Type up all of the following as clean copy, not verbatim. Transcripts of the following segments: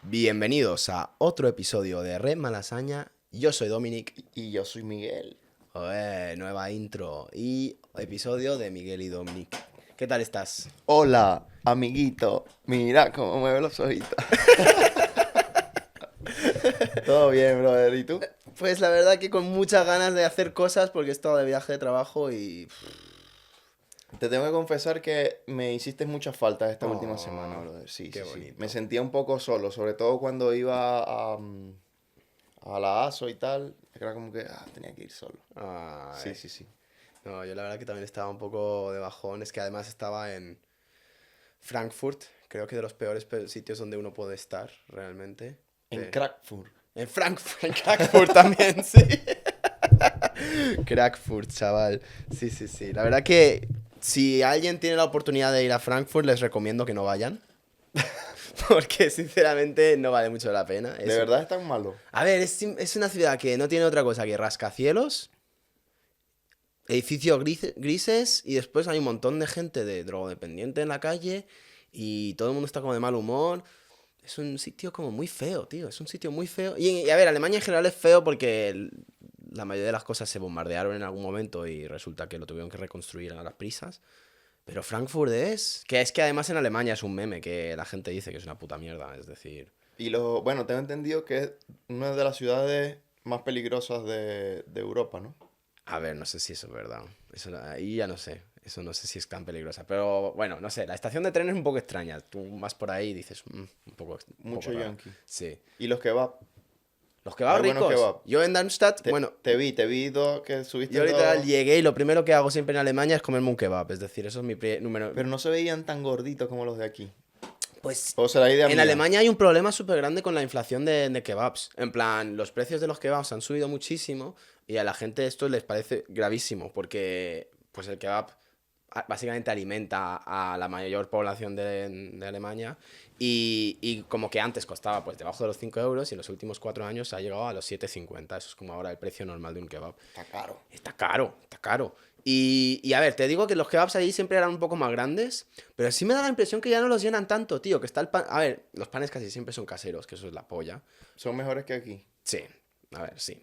Bienvenidos a otro episodio de Red Malasaña. Yo soy Dominic. Y yo soy Miguel. Joder, nueva intro y episodio de Miguel y Dominic. ¿Qué tal estás? Hola, amiguito. Mira cómo mueve los ojitos. Todo bien, brother. ¿Y tú? Pues la verdad que con muchas ganas de hacer cosas porque he estado de viaje de trabajo y... Te tengo que confesar que me hiciste muchas faltas esta Oh, última semana, brother. Sí, qué sí, sí. bonito. Me sentía un poco solo, sobre todo cuando iba a la ASO y tal. Era como que tenía que ir solo. Ay. Sí. No, yo la verdad que también estaba un poco de bajón. Es que además estaba en Frankfurt. Creo que de los peores sitios donde uno puede estar, realmente. En Frankfurt. En Frankfurt, en Frankfurt también, sí. Frankfurt, chaval. Sí. La verdad que si alguien tiene la oportunidad de ir a Frankfurt, les recomiendo que no vayan. Porque sinceramente no vale mucho la pena. ¿De verdad es tan malo? A ver, es una ciudad que no tiene otra cosa que rascacielos, edificios grises y después hay un montón de gente de drogodependiente en la calle y todo el mundo está como de mal humor. Es un sitio como muy feo, tío. Es un sitio muy feo. Y a ver, Alemania en general es feo porque la mayoría de las cosas se bombardearon en algún momento y resulta que lo tuvieron que reconstruir a las prisas. Pero Frankfurt es que además en Alemania es un meme que la gente dice que es una puta mierda. Es decir, Bueno, tengo entendido que es una de las ciudades más peligrosas de Europa, ¿no? a ver, no sé si eso es verdad. Eso ahí ya no sé. Eso no sé si es tan peligrosa. Pero bueno, no sé. La estación de tren es un poco extraña. Tú vas por ahí y dices, un poco Mucho rara". yankee. Sí. ¿Y los kebab? Los kebabs Hay buenos ricos. kebab. Yo en Darmstadt, Te, bueno, te vi que subiste yo literal dos, llegué y lo primero que hago siempre en Alemania es comerme un kebab. Es decir, eso es mi número. pero no se veían tan gorditos como los de aquí. Pues O sea, la idea en mía. Alemania hay un problema súper grande con la inflación de kebabs. En plan, los precios de los kebabs han subido muchísimo y a la gente esto les parece gravísimo porque pues el kebab básicamente alimenta a la mayor población de Alemania y como que antes costaba pues debajo de los 5 euros y en los últimos 4 años ha llegado a los 7,50. Eso es como ahora el precio normal de un kebab. Está caro. Está caro, está caro. Y a ver, te digo que los kebabs allí siempre eran un poco más grandes, pero sí me da la impresión que ya no los llenan tanto, tío, que está el pan... A ver, los panes casi siempre son caseros, que eso es la polla. Son mejores que aquí. Sí, a ver, sí.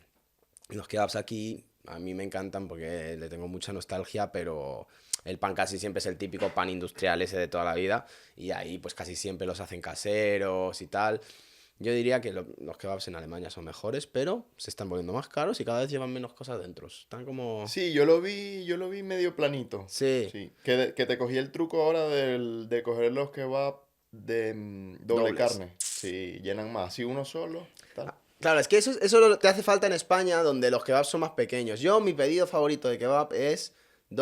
Y los kebabs aquí a mí me encantan porque le tengo mucha nostalgia, pero el pan casi siempre es el típico pan industrial ese de toda la vida y ahí pues casi siempre los hacen caseros y tal. Yo diría que los kebabs en Alemania son mejores, pero se están volviendo más caros y cada vez llevan menos cosas dentro. Están como... Sí, yo lo vi medio planito. Sí, Sí. Que te cogí el truco ahora de coger los kebab de doble dobles. carne. Sí, llenan más. Si uno solo, tal. Claro, es que eso te hace falta en España, donde los kebabs son más pequeños. Yo, mi pedido favorito de kebab es un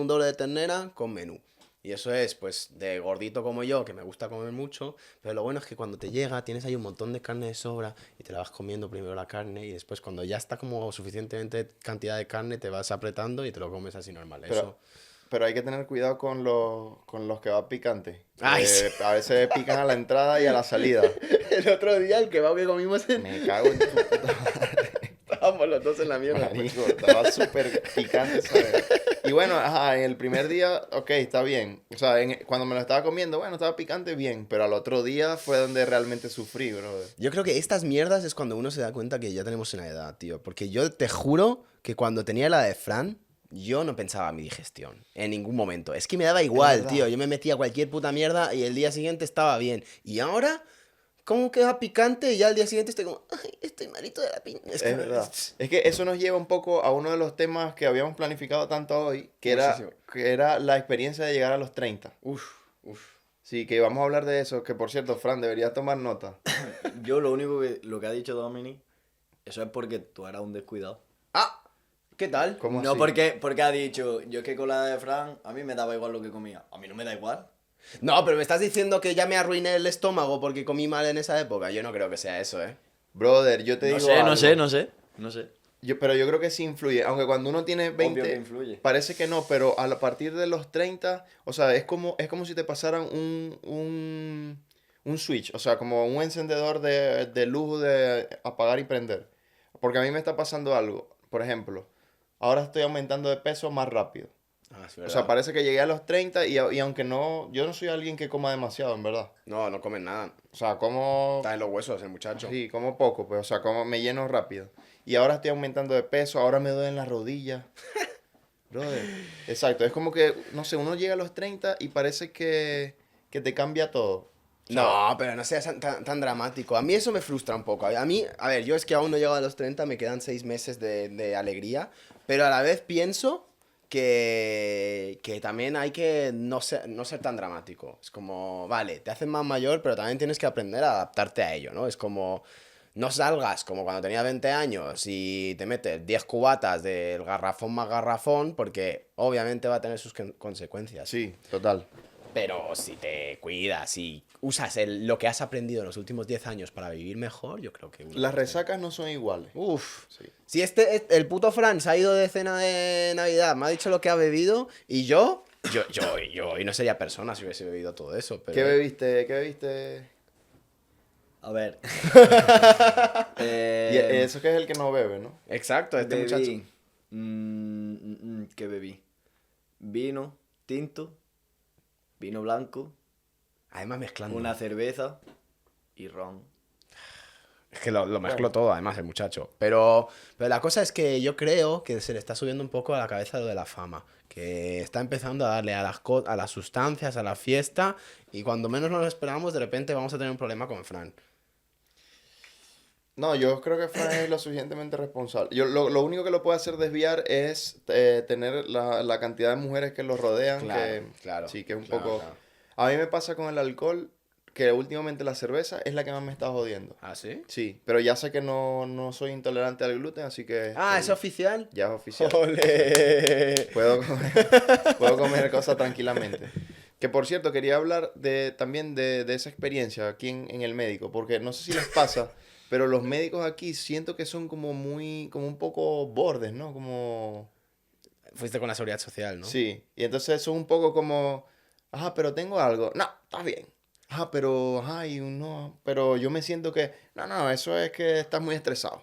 doble de ternera con menú. Y eso es, pues, de gordito como yo, que me gusta comer mucho. Pero lo bueno es que cuando te llega, tienes ahí un montón de carne de sobra y te la vas comiendo primero la carne y después, cuando ya está como suficientemente cantidad de carne, te vas apretando y te lo comes así normal. Eso. Pero hay que tener cuidado con los kebab picantes. Ay, sí. A veces pican a la entrada y a la salida. El otro día, el kebab que comimos Me cago en tu puta madre. estábamos los dos en la mierda. Marico, estaba súper picante, ¿sabes? Y bueno, en el primer día, ok, está bien. O sea, cuando me lo estaba comiendo, bueno, estaba picante bien. Pero al otro día fue donde realmente sufrí, brother. Yo creo que estas mierdas es cuando uno se da cuenta que ya tenemos una edad, tío. Porque yo te juro que cuando tenía la de Fran, yo no pensaba en mi digestión. En ningún momento. Es que me daba igual, verdad. tío. Yo me metía cualquier puta mierda y el día siguiente estaba bien. Y ahora, ¿cómo queda picante? Y ya al día siguiente estoy como, ay, estoy malito de la pinta. Es verdad. Es que eso nos lleva un poco a uno de los temas que habíamos planificado tanto hoy, Muchísimo. que era la experiencia de llegar a los 30. Uf. Sí, que vamos a hablar de eso, que por cierto, Fran, deberías tomar nota. Yo lo que ha dicho Dominic, eso es porque tú eras un descuidado. Ah, ¿qué tal? ¿Cómo No así? porque ha dicho, yo es que con la de Fran, a mí me daba igual lo que comía. A mí no me da igual. No, pero me estás diciendo que ya me arruiné el estómago porque comí mal en esa época. Yo no creo que sea eso, ¿eh? Brother, yo te No digo sé, algo. no sé, no sé. No sé. Pero yo creo que sí influye. Aunque cuando uno tiene Obvio 20, que influye. parece que no, pero a partir de los 30, o sea, es como si te pasaran un switch, o sea, como un encendedor de luz de apagar y prender. Porque a mí me está pasando algo. Por ejemplo, ahora estoy aumentando de peso más rápido. Ah, es O sea, verdad. parece que llegué a los 30 y aunque no, yo no soy alguien que coma demasiado, en verdad. No, no comen nada. O sea, como, Está en los huesos el muchacho. sí, como poco, pues, o sea, como me lleno rápido. Y ahora estoy aumentando de peso, ahora me duelen las rodillas. Brother. Exacto, es como que, no sé, uno llega a los 30 y parece que te cambia todo. ¿Sabes? No, pero no seas tan dramático. A mí eso me frustra un poco. A mí, a ver, yo es que aún no llego a los 30, me quedan 6 meses de alegría, pero a la vez pienso que también hay que no ser tan dramático. Es como, vale, te hacen más mayor, pero también tienes que aprender a adaptarte a ello, ¿no? Es como, no salgas como cuando tenía 20 años y te metes 10 cubatas del garrafón más garrafón, porque obviamente va a tener sus consecuencias. Sí, total. Pero si te cuidas y usas lo que has aprendido en los últimos 10 años para vivir mejor, yo creo que... Las resacas no son iguales. Uf. Sí. Si el puto Fran se ha ido de cena de Navidad, me ha dicho lo que ha bebido y yo hoy no sería persona si hubiese bebido todo eso, pero... ¿Qué bebiste? ¿Qué bebiste? A ver. Y eso que es el que no bebe, ¿no? Exacto, este bebí, muchacho. ¿Qué bebí? Vino tinto, vino blanco, Además mezclando. una cerveza y ron. Es que lo mezclo Bueno. todo, además, el muchacho. Pero la cosa es que yo creo que se le está subiendo un poco a la cabeza lo de la fama. Que está empezando a darle a las sustancias, a la fiesta. Y cuando menos nos lo esperamos, de repente vamos a tener un problema con Fran. No, yo creo que Fran es lo suficientemente responsable. Lo único que lo puede hacer desviar es tener la cantidad de mujeres que lo rodean. Claro. Sí, que es un Claro, poco... claro. A mí me pasa con el alcohol que últimamente la cerveza es la que más me está jodiendo. ¿Ah, sí? Sí, pero ya sé que no soy intolerante al gluten, así que... Ah, ¿es oficial? Ya es oficial. ¡Ole! Puedo comer cosas tranquilamente. Que por cierto, quería hablar también de esa experiencia aquí en el médico, porque no sé si les pasa, pero los médicos aquí siento que son como un poco bordes, ¿no? Como... Fuiste con la seguridad social, ¿no? Sí, y entonces son un poco como, ajá, pero tengo algo. No, está bien. Ajá, pero, ajá, y no, pero yo me siento que, no, eso es que estás muy estresado.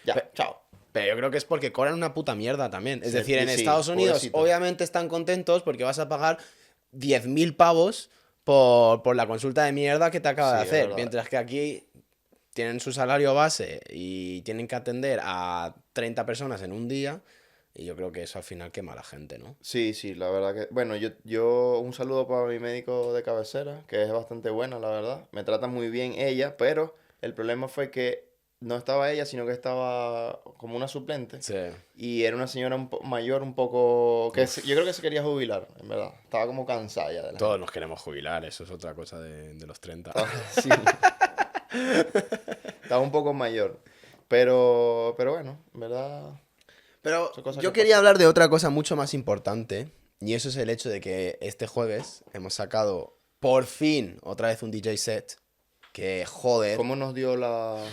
Ya, Pe- chao. Pero yo creo que es porque cobran una puta mierda también. Es Sí, decir, en sí, Estados Unidos pobrecito. obviamente están contentos porque vas a pagar 10.000 pavos por la consulta de mierda que te acaba de Sí, es hacer. verdad. Mientras que aquí tienen su salario base y tienen que atender a 30 personas en un día. Y yo creo que eso al final quema a la gente, ¿no? Sí, sí, la verdad que... Bueno, yo un saludo para mi médico de cabecera, que es bastante buena, la verdad. Me trata muy bien ella, pero el problema fue que no estaba ella, sino que estaba como una suplente. Sí. Y era una señora mayor, un poco... yo creo que se quería jubilar, en verdad. Estaba como cansada ya de la Todos nos queremos jubilar, eso es otra cosa de los 30. Sí. Estaba un poco mayor. Pero bueno, en verdad... Pero Son cosas yo que quería pasan. hablar de otra cosa mucho más importante, y eso es el hecho de que este jueves hemos sacado por fin otra vez un DJ set, que joder, ¿Cómo nos dio la...?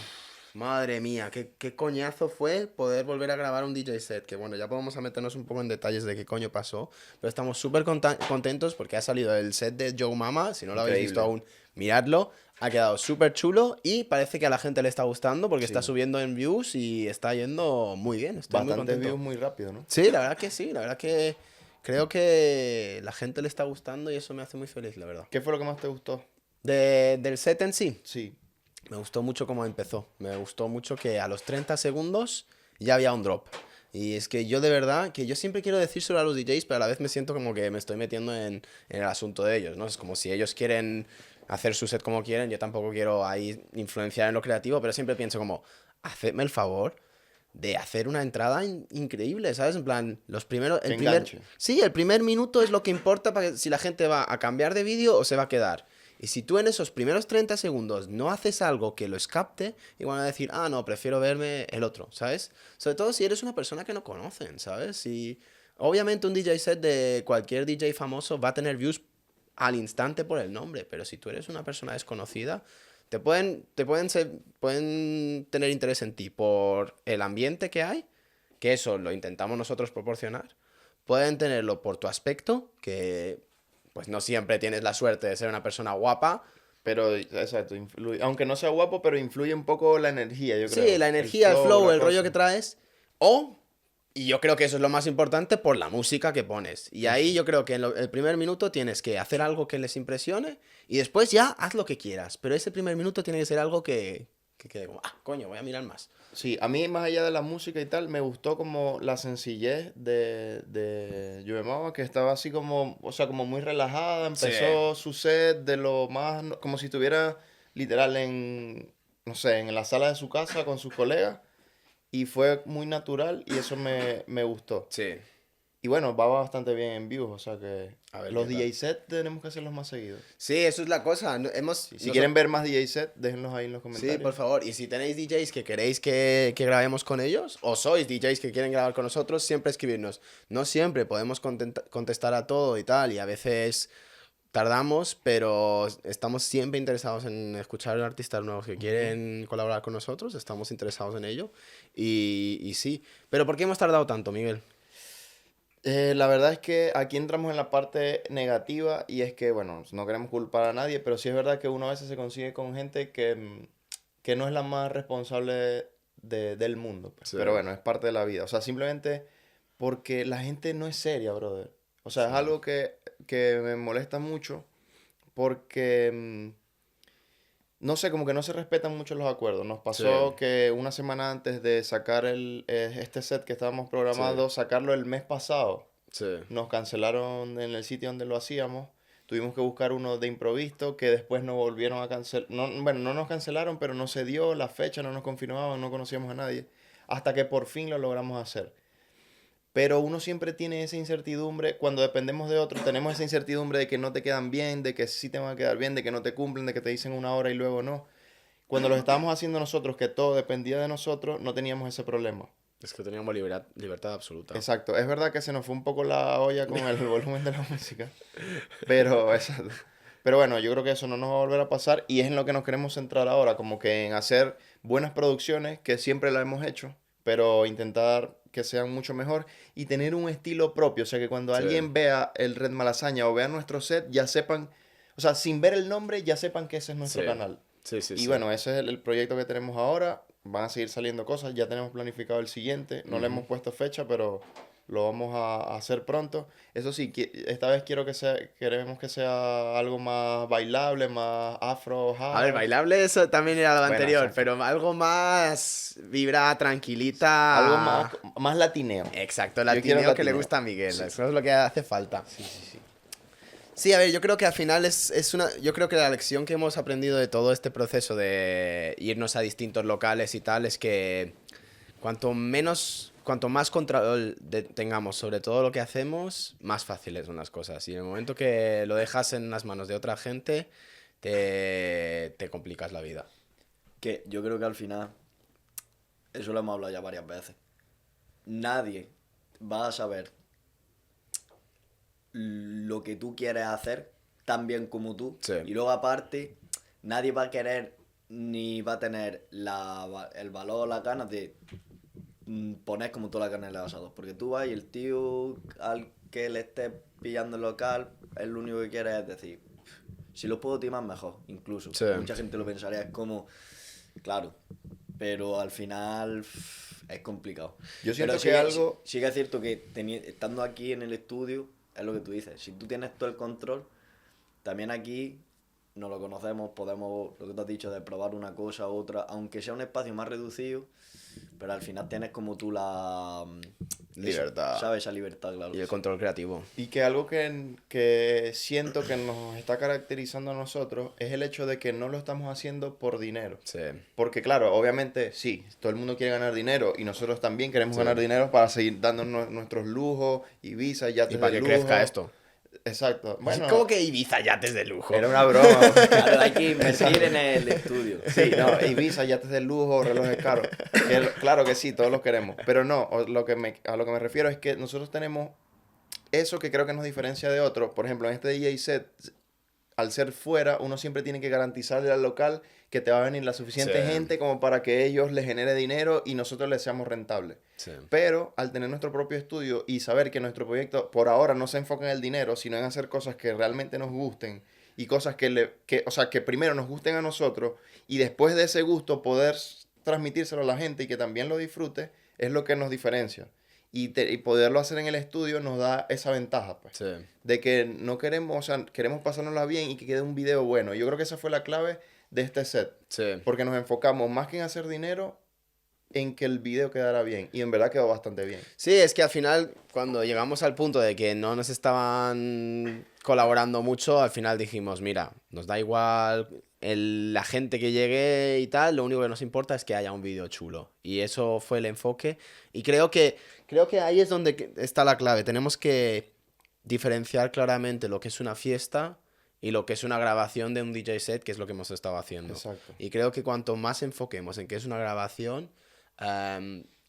madre mía, qué coñazo fue poder volver a grabar un DJ set, que bueno, ya podemos a meternos un poco en detalles de qué coño pasó, pero estamos súper contentos porque ha salido el set de Joe Mama, si no lo habéis visto Increíble. aún, miradlo, ha quedado súper chulo y parece que a la gente le está gustando porque Sí. está subiendo en views y está yendo muy bien, estoy muy Bastantes contento. views muy rápido, ¿no? Sí, la verdad que sí, la verdad que creo que la gente le está gustando y eso me hace muy feliz, la verdad. ¿Qué fue lo que más te gustó? Del set en sí, Sí. me gustó mucho cómo empezó. Me gustó mucho que a los 30 segundos ya había un drop. Y es que yo de verdad, que yo siempre quiero decírselo a los DJs, pero a la vez me siento como que me estoy metiendo en el asunto de ellos, ¿no? Es como si ellos quieren hacer su set como quieren, yo tampoco quiero ahí influenciar en lo creativo, pero siempre pienso como, hacedme el favor de hacer una entrada increíble, ¿sabes? En plan, los primeros... Que enganche. Sí, el primer minuto es lo que importa para si la gente va a cambiar de vídeo o se va a quedar. Y si tú en esos primeros 30 segundos no haces algo que los capte, igual van a decir, ah, no, prefiero verme el otro, ¿sabes? Sobre todo si eres una persona que no conocen, ¿sabes? Y obviamente un DJ set de cualquier DJ famoso va a tener views al instante por el nombre, pero si tú eres una persona desconocida, pueden tener interés en ti por el ambiente que hay, que eso lo intentamos nosotros proporcionar. Pueden tenerlo por tu aspecto, que pues no siempre tienes la suerte de ser una persona guapa. Pero, exacto, aunque no sea guapo, pero influye un poco la energía, yo creo. Sí, la energía, el flow, la el rollo cosa. que traes. Y yo creo que eso es lo más importante, por la música que pones. Y ahí yo creo que en el primer minuto tienes que hacer algo que les impresione y después ya haz lo que quieras. Pero ese primer minuto tiene que ser algo que quede como, coño, voy a mirar más. Sí, a mí más allá de la música y tal, me gustó como la sencillez de Lluvia Mama, que estaba así como, o sea, como muy relajada, empezó su set de lo más, como si estuviera literal en, no sé, en la sala de su casa con sus colegas, y fue muy natural y eso me gustó. Sí. Y bueno, va bastante bien en views, o sea que A ver los qué tal. DJ sets tenemos que hacerlos más seguidos. Sí, eso es la cosa. Si quieren ver más DJ sets, déjenlos ahí en los comentarios. Sí, por favor. Y si tenéis DJs que queréis que grabemos con ellos, o sois DJs que quieren grabar con nosotros, siempre escribirnos. No siempre podemos contestar a todo y tal, y a veces tardamos, pero estamos siempre interesados en escuchar artistas nuevos que quieren colaborar con nosotros, estamos interesados en ello. Y sí. ¿Pero por qué hemos tardado tanto, Miguel? La verdad es que aquí entramos en la parte negativa y es que, bueno, no queremos culpar a nadie, pero sí es verdad que uno a veces se consigue con gente que no es la más responsable del mundo, pues. Sí. Pero bueno, es parte de la vida. O sea, simplemente porque la gente no es seria, brother. O sea, es Sí. algo que me molesta mucho porque, no sé, como que no se respetan mucho los acuerdos. Nos pasó Sí. que una semana antes de sacar este set que estábamos programando, sacarlo el mes pasado. Sí. Nos cancelaron en el sitio donde lo hacíamos. Tuvimos que buscar uno de improviso que después nos volvieron a cancelar. No, bueno, no nos cancelaron, pero no se dio la fecha, no nos confirmaban, no conocíamos a nadie. Hasta que por fin lo logramos hacer. Pero uno siempre tiene esa incertidumbre. Cuando dependemos de otro, tenemos esa incertidumbre de que no te quedan bien, de que sí te van a quedar bien, de que no te cumplen, de que te dicen una hora y luego no. Cuando lo estábamos haciendo nosotros, que todo dependía de nosotros, no teníamos ese problema. Es que teníamos libertad absoluta. Exacto, es verdad que se nos fue un poco la olla con el volumen de la música, pero, exacto. Pero bueno, yo creo que eso no nos va a volver a pasar y es en lo que nos queremos centrar ahora, como que en hacer buenas producciones, que siempre la hemos hecho, pero intentar que sean mucho mejor y tener un estilo propio, o sea, que cuando Sí. alguien vea el Red Malasaña o vea nuestro set, ya sepan, o sea, sin ver el nombre, ya sepan que ese es nuestro Sí. canal. Sí, sí, Y sí. bueno, ese es el proyecto que tenemos ahora. Van a seguir saliendo cosas. Ya tenemos planificado el siguiente. No le hemos puesto fecha, pero lo vamos a hacer pronto. Eso sí, esta vez queremos que sea algo más bailable, más afro, A ver, house. bailable eso también era lo Bueno, anterior, exacto. pero algo más vibra tranquilita. Algo más latineo. Exacto, Yo quiero latineo que le latineo. gusta a Miguel. Sí. Eso es lo que hace falta. Sí, sí, sí. Sí, a ver, yo creo que al final yo creo que la lección que hemos aprendido de todo este proceso de irnos a distintos locales y tal es que cuanto más control tengamos sobre todo lo que hacemos, más fáciles son las cosas. Y en el momento que lo dejas en las manos de otra gente, te complicas la vida. Que yo creo que al final, eso lo hemos hablado ya varias veces, nadie va a saber lo que tú quieres hacer tan bien como tú. Sí. Y luego aparte, nadie va a querer ni va a tener el valor o las ganas de poner como tú la carne en el asador. Porque tú vas y el tío al que le estés pillando el local, él lo único que quiere es decir, si lo puedo timar mejor, incluso. Sí. Mucha gente lo pensaría, es como, claro, pero al final es complicado. Yo siento Pero que algo... sí que es cierto que estando aquí en el estudio, es lo que tú dices, si tú tienes todo el control, también aquí no lo conocemos, podemos, lo que tú has dicho, de probar una cosa u otra, aunque sea un espacio más reducido, pero al final tienes como tú la... Libertad. ¿Sabes? Esa libertad, claro. Y el control creativo. Y que algo que siento que nos está caracterizando a nosotros es el hecho de que no lo estamos haciendo por dinero. Sí. Porque claro, obviamente sí, todo el mundo quiere ganar dinero y nosotros también queremos Sí. ganar dinero para seguir dándonos nuestros lujos, Ibiza, yates Y para de que lujo. crezca esto. Exacto. Bueno, ¿Cómo que Ibiza yates de lujo? era una broma. Claro, hay que invertir en el estudio. Sí, no, Ibiza, yates de lujo, relojes caros. Claro que sí, todos los queremos. Pero no, a lo que me refiero es que nosotros tenemos eso que creo que nos diferencia de otros. Por ejemplo, en este DJ set, al ser fuera, uno siempre tiene que garantizarle al local que te va a venir la suficiente gente como para que ellos les genere dinero y nosotros les seamos rentables. Sí. Pero al tener nuestro propio estudio y saber que nuestro proyecto por ahora no se enfoca en el dinero, sino en hacer cosas que realmente nos gusten y cosas o sea, que primero nos gusten a nosotros y después de ese gusto poder transmitírselo a la gente y que también lo disfrute, es lo que nos diferencia. Y poderlo hacer en el estudio nos da esa ventaja, pues. Sí. De que no queremos, o sea, queremos pasárnosla bien y que quede un video bueno. Yo creo que esa fue la clave de este set. Sí. Porque nos enfocamos más que en hacer dinero, en que el video quedara bien. Y en verdad quedó bastante bien. Sí, es que al final, cuando llegamos al punto de que no nos estaban colaborando mucho, al final dijimos, mira, nos da igual la gente que llegue y tal, lo único que nos importa es que haya un vídeo chulo. Y eso fue el enfoque. Y creo que ahí es donde está la clave. Tenemos que diferenciar claramente lo que es una fiesta y lo que es una grabación de un DJ set, que es lo que hemos estado haciendo. Exacto. Y creo que cuanto más enfoquemos en que es una grabación,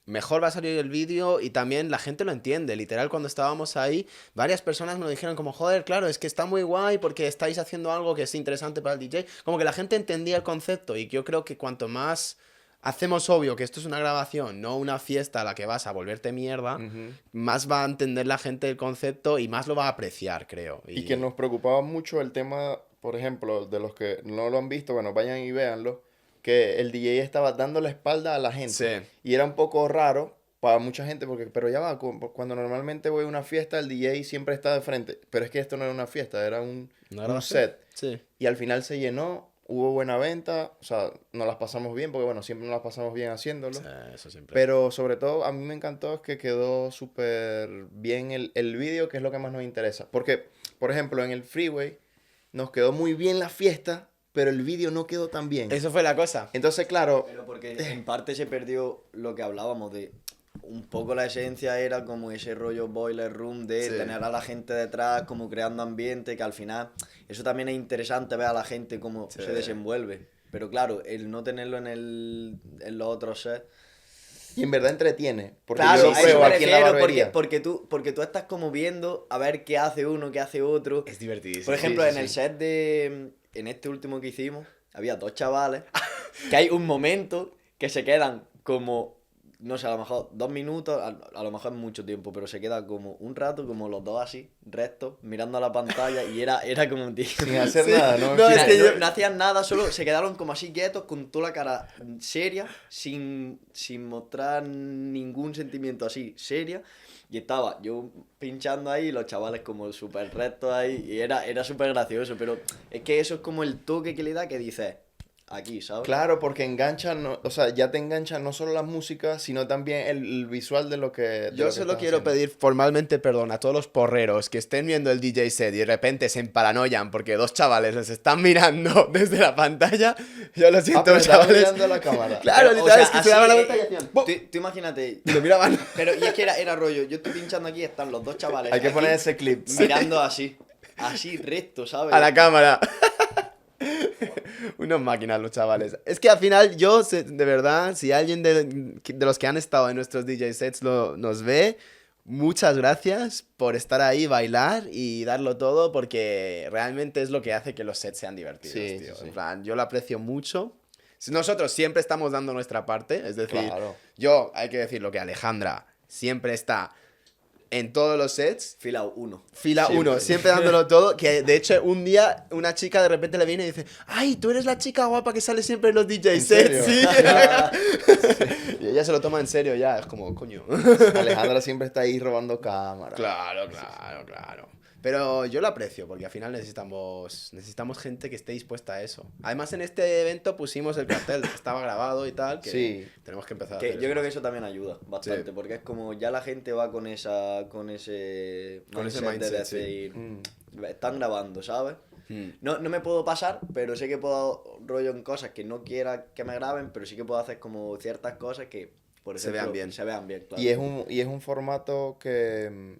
mejor va a salir el vídeo y también la gente lo entiende. Literal, cuando estábamos ahí, varias personas nos dijeron como, joder, claro, es que está muy guay porque estáis haciendo algo que es interesante para el DJ. Como que la gente entendía el concepto y yo creo que cuanto más hacemos obvio que esto es una grabación, no una fiesta a la que vas a volverte mierda, más va a entender la gente el concepto y más lo va a apreciar, creo. Y que nos preocupaba mucho el tema, por ejemplo, de los que no lo han visto, bueno, vayan y véanlo, que el DJ estaba dando la espalda a la gente. Sí. Y era un poco raro para mucha gente, pero ya va, cuando normalmente voy a una fiesta, el DJ siempre está de frente. Pero es que esto no era una fiesta, era un set. Sí. Y al final se llenó, hubo buena venta, o sea, nos las pasamos bien, porque bueno, siempre nos las pasamos bien haciéndolo. Sí, eso siempre. Pero sobre todo, a mí me encantó es que quedó súper bien el vídeo, que es lo que más nos interesa. Porque, por ejemplo, en el Freeway nos quedó muy bien la fiesta, pero el vídeo no quedó tan bien. Eso fue la cosa. Entonces, claro, Pero porque en parte se perdió lo que hablábamos de... Un poco la esencia era como ese rollo boiler room de Sí. tener a la gente detrás, como creando ambiente, que al final eso también es interesante ver a la gente cómo Sí. se desenvuelve. Pero claro, el no tenerlo en los otros sets... y en verdad entretiene. Porque Claro, yo a lo eso pruebo me aquí en la refiero, barbería. porque tú estás como viendo a ver qué hace uno, qué hace otro. Es divertidísimo. Por ejemplo, sí, en sí. el set en este último que hicimos, había dos chavales que hay un momento que se quedan como, no sé, a lo mejor 2 minutos, a lo mejor es mucho tiempo, pero se queda como un rato, como los dos así, rectos, mirando a la pantalla y era como, tío, Sin hacer Sí. nada, ¿no? No, En es fin, que yo- no hacían nada, solo se quedaron como así quietos, con toda la cara seria, sin mostrar ningún sentimiento así, seria. Y estaba yo pinchando ahí y los chavales como súper rectos ahí. Y era súper gracioso, pero es que eso es como el toque que le da que dices, aquí, ¿sabes? Claro, porque engancha, no, o sea, ya te engancha no solo la música, sino también el visual de lo que de lo Yo que solo estás quiero haciendo. pedir formalmente perdón a todos los porreros que estén viendo el DJ set y de repente se emparanoian porque dos chavales les están mirando desde la pantalla. Yo lo siento, pero estaban chavales. mirando la cámara. Claro, Pero, o literal, sea, es que se así, daban la vuelta y hacían ¡pum! Tú imagínate. Y lo miraban. Pero y es que era rollo, yo estoy pinchando aquí, están los dos chavales. Hay que aquí, poner ese clip. mirando así recto, ¿sabes? A la cámara. Unos máquinas los chavales. Es que al final yo, de verdad, si alguien de los que han estado en nuestros DJ sets nos ve, muchas gracias por estar ahí, bailar y darlo todo, porque realmente es lo que hace que los sets sean divertidos, Sí, tío. sí, sí. En plan, yo lo aprecio mucho. Nosotros siempre estamos dando nuestra parte, es decir, Claro. yo, hay que decirlo, que Alejandra siempre está en todos los sets. Fila 1. Fila Siempre. 1, siempre dándolo todo. Que de hecho, un día una chica de repente le viene y dice: ¡Ay, tú eres la chica guapa que sale siempre en los DJ ¿En sets! serio? Sí. Y ella se lo toma en serio ya, es como, coño. Alejandra siempre está ahí robando cámara. Claro. Pero yo lo aprecio porque al final necesitamos gente que esté dispuesta a eso. Además, en este evento pusimos el cartel, estaba grabado y tal. Que Sí. tenemos que empezar a Que hacer yo eso. creo que eso también ayuda bastante, Sí. porque es como ya la gente va con ese mindset, de sí. decir, Mm. están grabando, ¿sabes? Hmm. No me puedo pasar, pero sé que puedo rollo en cosas que no quiera que me graben, pero sí que puedo hacer como ciertas cosas que, por Se ejemplo, vean bien. se vean bien, claro. Y es un formato que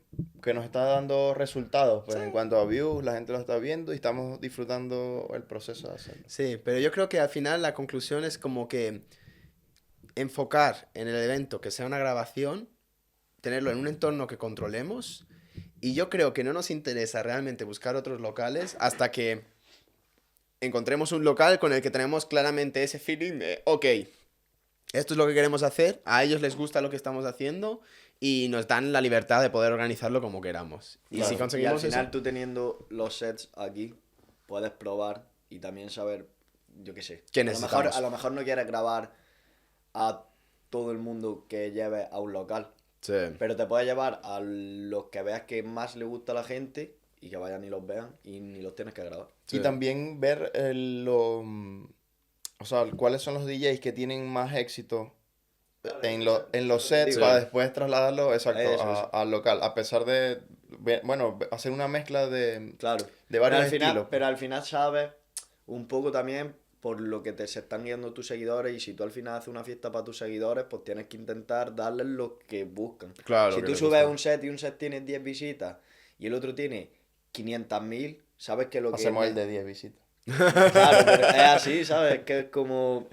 nos está dando resultados. Pues en cuanto a views, la gente lo está viendo y estamos disfrutando el proceso de hacerlo. Sí, pero yo creo que al final la conclusión es como que enfocar en el evento que sea una grabación, tenerlo en un entorno que controlemos, y yo creo que no nos interesa realmente buscar otros locales hasta que encontremos un local con el que tenemos claramente ese feeling de, ok, esto es lo que queremos hacer, a ellos les gusta lo que estamos haciendo y nos dan la libertad de poder organizarlo como queramos. Y Claro, si conseguimos y al final eso... tú teniendo los sets aquí, puedes probar y también saber, yo qué sé. ¿Qué A lo mejor, necesitamos? a lo mejor no quieres grabar a todo el mundo que lleves a un local, Sí. pero te puedes llevar a los que veas que más le gusta a la gente y que vayan y los vean y ni los tienes que grabar. Sí. Y también ver o sea, cuáles son los DJs que tienen más éxito en los sets Digo, para después trasladarlo, exacto, eso. al local. A pesar de, bueno, hacer una mezcla de Claro. varios al final, estilos. pero al final sabes un poco también por lo que se están guiando tus seguidores y si tú al final haces una fiesta para tus seguidores, pues tienes que intentar darles lo que buscan. Claro, Si que tú les subes gusta. un set y un set tiene 10 visitas y el otro tiene 500.000, sabes que lo que... Hacemos el de 10 visitas. Claro, pero es así, ¿sabes? Que es como...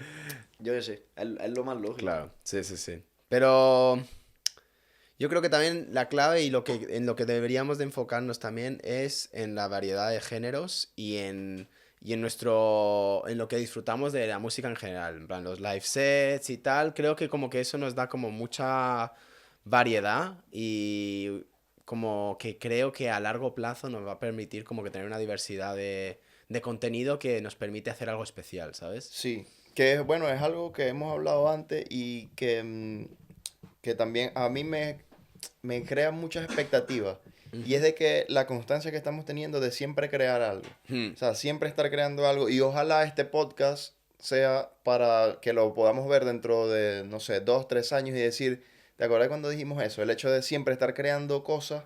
Yo qué sé, es lo más lógico. Claro, sí, sí, sí. Pero yo creo que también la clave y en lo que deberíamos de enfocarnos también es en la variedad de géneros y en en lo que disfrutamos de la música en general. En plan, los live sets y tal. Creo que como que eso nos da como mucha variedad y como que creo que a largo plazo nos va a permitir como que tener una diversidad de contenido que nos permite hacer algo especial, ¿sabes? Sí, que bueno, es algo que hemos hablado antes y que, que también a mí me crea muchas expectativas. Y es de que la constancia que estamos teniendo de siempre crear algo. Hmm. O sea, siempre estar creando algo. Y ojalá este podcast sea para que lo podamos ver dentro de, no sé, 2, 3 años y decir, ¿te acuerdas cuando dijimos eso? El hecho de siempre estar creando cosas,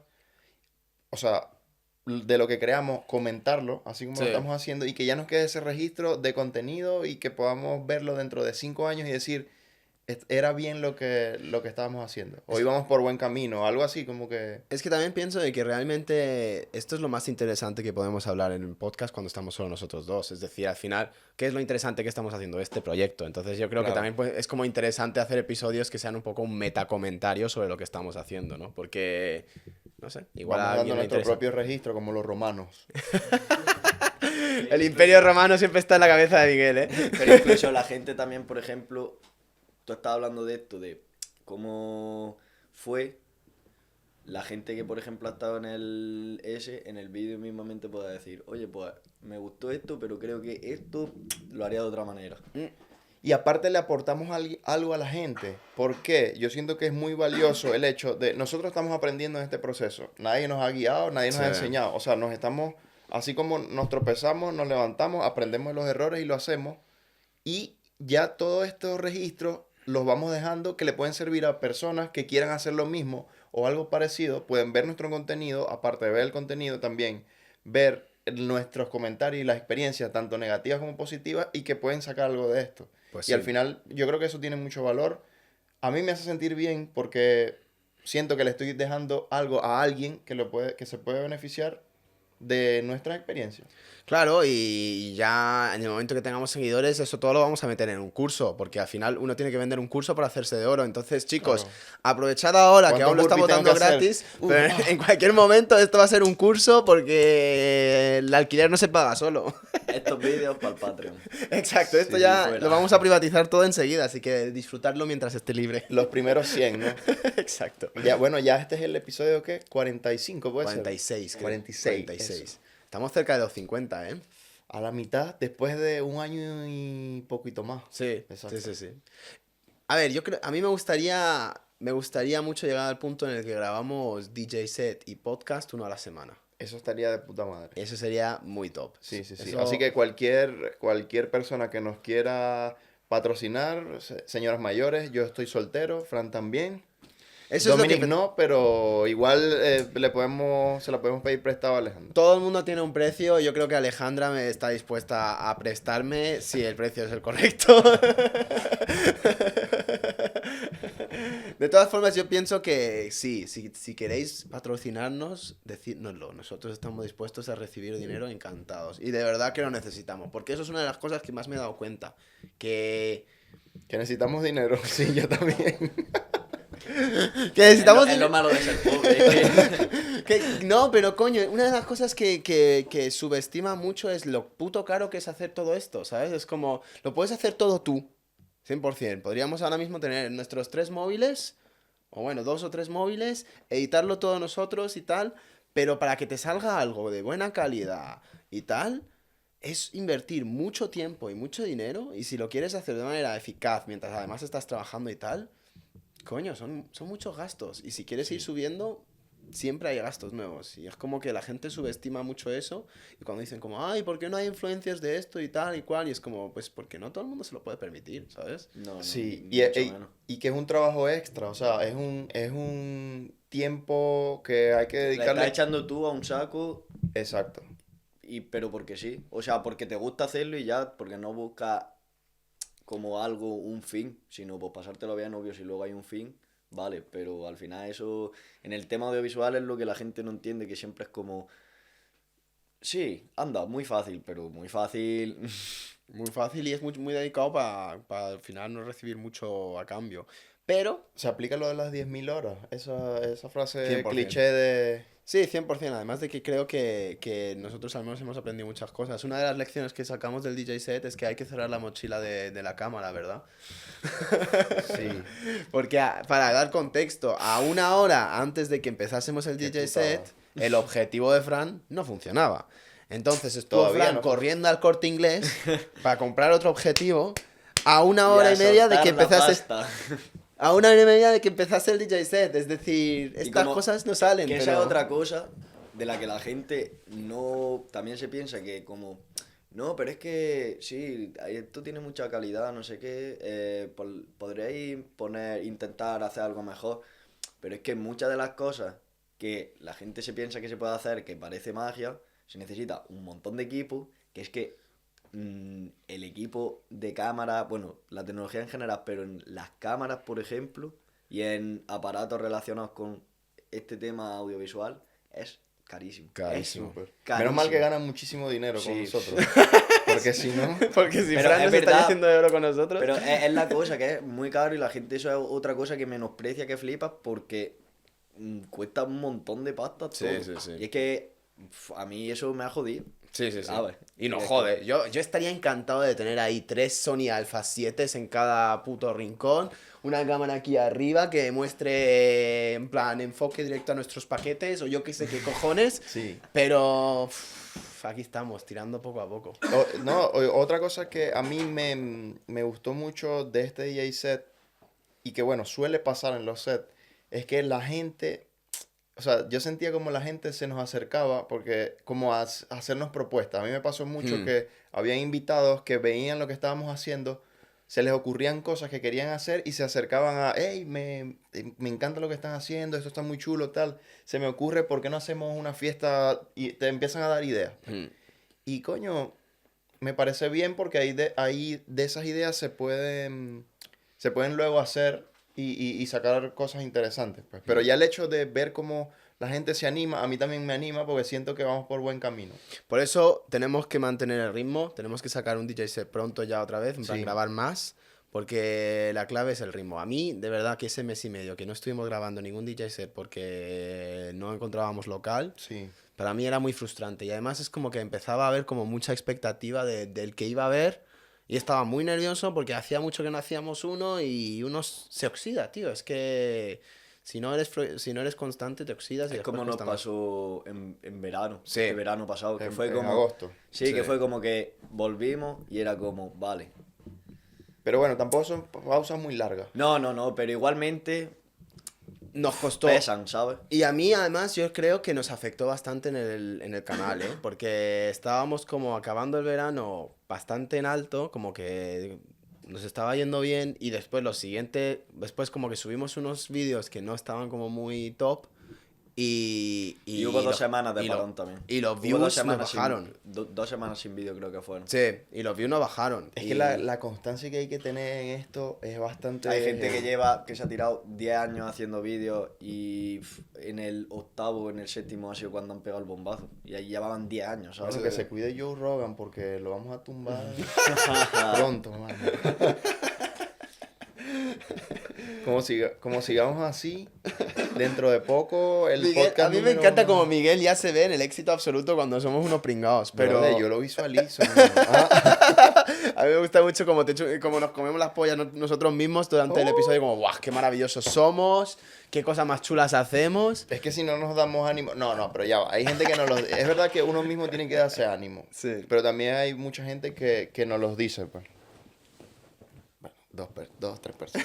o sea, de lo que creamos, comentarlo, así como Sí. lo estamos haciendo, y que ya nos quede ese registro de contenido y que podamos verlo dentro de 5 años y decir, era bien lo que estábamos haciendo. O íbamos por buen camino, algo así como que... Es que también pienso de que realmente esto es lo más interesante que podemos hablar en un podcast cuando estamos solo nosotros dos. Es decir, al final, ¿qué es lo interesante que estamos haciendo este proyecto? Entonces yo creo que Claro. también pues, es como interesante hacer episodios que sean un poco un metacomentario sobre lo que estamos haciendo, ¿no? Porque, no sé, igual Vamos a dando alguien le nuestro interesa. propio registro como los romanos. El Imperio Romano siempre está en la cabeza de Miguel, ¿eh? Pero incluso la gente también, por ejemplo, tú estabas hablando de esto, de cómo fue la gente que, por ejemplo, ha estado en el vídeo mismamente puede decir, oye, pues me gustó esto, pero creo que esto lo haría de otra manera. Y aparte le aportamos algo a la gente. ¿Por qué? Yo siento que es muy valioso el hecho de... Nosotros estamos aprendiendo en este proceso. Nadie nos ha guiado, nadie nos ha Sí. enseñado. O sea, nos estamos... Así como nos tropezamos, nos levantamos, aprendemos de los errores y lo hacemos. Y ya todos estos registros los vamos dejando que le pueden servir a personas que quieran hacer lo mismo o algo parecido. Pueden ver nuestro contenido, aparte de ver el contenido también, ver nuestros comentarios y las experiencias, tanto negativas como positivas, y que pueden sacar algo de esto. Pues Y al sí. final yo creo que eso tiene mucho valor. A mí me hace sentir bien porque siento que le estoy dejando algo a alguien que se puede beneficiar de nuestras experiencias. Claro, y ya en el momento que tengamos seguidores, eso todo lo vamos a meter en un curso, porque al final uno tiene que vender un curso para hacerse de oro. Entonces, chicos, Claro. aprovechad ahora que ¿Cuántos aún lo estamos burpees dando tengo que hacer? gratis, pero en cualquier momento esto va a ser un curso porque el alquiler no se paga solo. Estos vídeos para el Patreon. Exacto, esto Sí, ya fuera. lo vamos a privatizar todo enseguida, así que disfrutarlo mientras esté libre. Los primeros 100, ¿no? Exacto. Ya, bueno, ya este es el episodio, ¿qué? 45, puede ser. 46, creo. 46. 46. Eso. Estamos cerca de los 50, ¿eh? A la mitad, después de un año y poquito más. Sí, Exacto. sí, sí, sí. A ver, yo creo, a mí me gustaría mucho llegar al punto en el que grabamos DJ set y podcast uno a la semana. Eso estaría de puta madre. Eso sería muy top. Sí, sí, sí. Eso- Así que cualquier persona que nos quiera patrocinar, señoras mayores, yo estoy soltero, Fran también. Eso es lo Dominic que no, pero igual se la podemos pedir prestado a Alejandro. todo el mundo tiene un precio. Yo creo que Alejandra me está dispuesta a prestarme si el precio es el correcto. De todas formas, yo pienso que sí, si queréis patrocinarnos, decídnoslo. Nosotros estamos dispuestos a recibir dinero encantados. Y de verdad que lo necesitamos, porque eso es una de las cosas que más me he dado cuenta. Que Que necesitamos dinero, sí, yo también. necesitamos Es lo dinero. malo de ser pobre. Que No, pero coño, una de las cosas que subestima mucho es lo puto caro que es hacer todo esto, ¿sabes? Es como, lo puedes hacer todo tú, 100%. Podríamos ahora mismo tener nuestros 3 móviles, o bueno, 2 o 3 móviles, editarlo todo nosotros y tal, pero para que te salga algo de buena calidad y tal, es invertir mucho tiempo y mucho dinero, y si lo quieres hacer de manera eficaz mientras además estás trabajando y tal, coño, son muchos gastos. Y si quieres ir subiendo, siempre hay gastos nuevos. Y es como que la gente subestima mucho eso. Y cuando dicen como, ay, ¿por qué no hay influencias de esto y tal y cual? Y es como, pues porque no todo el mundo se lo puede permitir, ¿sabes? No, Sí, ni mucho menos. y que es un trabajo extra, o sea, es un tiempo que hay que Le estás dedicarle. echando tú a un saco, Exacto. pero porque sí. O sea, porque te gusta hacerlo y ya, porque no buscas como algo, un fin, sino pues pasártelo bien, obvio, si luego hay un fin, vale, pero al final eso, en el tema audiovisual es lo que la gente no entiende, que siempre es como, sí, anda, muy fácil, pero muy fácil, Muy fácil y es muy dedicado para al final no recibir mucho a cambio. Pero, Se aplica lo de las 10.000 horas, esa frase 100%. cliché de... Sí, 100%. Además de que creo que nosotros al menos hemos aprendido muchas cosas. Una de las lecciones que sacamos del DJ set es que hay que cerrar la mochila de la cámara, ¿verdad? Sí, Porque para dar contexto, a una hora antes de que empezásemos el Qué DJ putada. set, el objetivo de Fran no funcionaba. Entonces estuvo Todavía Fran no corriendo al Corte Inglés para comprar otro objetivo a una y hora a y media de soltar que la empezase... pasta. A una hora y media de que empezase el DJ set. Es decir, Y estas como cosas no salen, que pero... esa es otra cosa de la que la gente no también se piensa que como no, pero es que sí, esto tiene mucha calidad, no sé qué, podréis intentar hacer algo mejor, pero es que muchas de las cosas que la gente se piensa que se puede hacer, que parece magia, se necesita un montón de equipo, que es que el equipo de cámara, bueno, la tecnología en general, pero en las cámaras, por ejemplo, y en aparatos relacionados con este tema audiovisual, es carísimo. Carísimo. Es súper. carísimo. Menos mal que ganan muchísimo dinero con Sí. nosotros. Porque si no... Porque si Pero Fran es nos está verdad. diciendo de oro con nosotros... Pero es la cosa que es muy caro y la gente eso es otra cosa que menosprecia, que flipas, porque cuesta un montón de pasta todo. Sí, sí, sí. Y es que a mí eso me ha jodido. Sí, sí, sí. ¿Sabes? Y no Y es jode. Yo estaría encantado de tener ahí 3 Sony Alpha 7 en cada puto rincón. Una cámara aquí arriba que muestre, en plan, enfoque directo a nuestros paquetes o yo qué sé qué cojones. Sí. Pero aquí estamos, tirando poco a poco. Otra cosa que a mí me gustó mucho de este DJ set y que bueno, suele pasar en los sets, es que la gente, o sea, yo sentía como la gente se nos acercaba porque como a hacernos propuestas. A mí me pasó mucho que habían invitados que veían lo que estábamos haciendo, se les ocurrían cosas que querían hacer y se acercaban a, hey, me encanta lo que están haciendo, esto está muy chulo, tal. Se me ocurre, ¿por qué no hacemos una fiesta? Y te empiezan a dar ideas. Y coño, me parece bien porque ahí de esas ideas se pueden luego hacer y sacar cosas interesantes. Pues. Pero ya el hecho de ver cómo la gente se anima, a mí también me anima porque siento que vamos por buen camino. Por eso tenemos que mantener el ritmo, tenemos que sacar un DJ set pronto ya otra vez, en plan Sí. grabar más, porque la clave es el ritmo. A mí, de verdad, que ese mes y medio que no estuvimos grabando ningún DJ set porque no encontrábamos local, Sí. para mí era muy frustrante. Y además es como que empezaba a haber como mucha expectativa del que iba a ver y estaba muy nervioso porque hacía mucho que no hacíamos uno y uno se oxida, tío. Es que si no eres constante te oxidas y Es después como nos cuesta más. pasó en verano, Sí. este verano pasado, que fue En como... agosto. Sí, Sí. que fue como que volvimos y era como, vale. Pero bueno, tampoco son pausas muy largas. No, pero igualmente Nos costó. pesan, ¿sabes? Y a mí, además, yo creo que nos afectó bastante en el canal, ¿eh? Porque estábamos como acabando el verano bastante en alto, como que nos estaba yendo bien, y después después como que subimos unos vídeos que no estaban como muy top, Y hubo 2 semanas de parón también. Y los Hubo 2 views nos semanas bajaron. 2 semanas sin vídeo creo que fueron. Sí, y los views no bajaron. Es y- que la constancia que hay que tener en esto es bastante... Hay gente que se ha tirado 10 años haciendo vídeos y en el 8º, en el 7º ha sido cuando han pegado el bombazo. Y ahí llevaban 10 años, ¿sabes? Bueno, que se cuide Joe Rogan porque lo vamos a tumbar pronto, mano. como sigamos así, dentro de poco el Miguel, podcast a mí me número encanta 1. como Miguel ya se ve en el éxito absoluto cuando somos unos pringados, pero Brother, yo lo visualizo, hermano. a mí me gusta mucho como nos comemos las pollas nosotros mismos durante el episodio, como, ¡guau, qué maravillosos somos! ¡Qué cosas más chulas hacemos! Es que si no nos damos ánimo... No, pero ya va. Hay gente que nos los... Es verdad que uno mismo tiene que darse ánimo. Sí. Pero también hay mucha gente que nos los dice, pues. Bueno, dos, tres personas.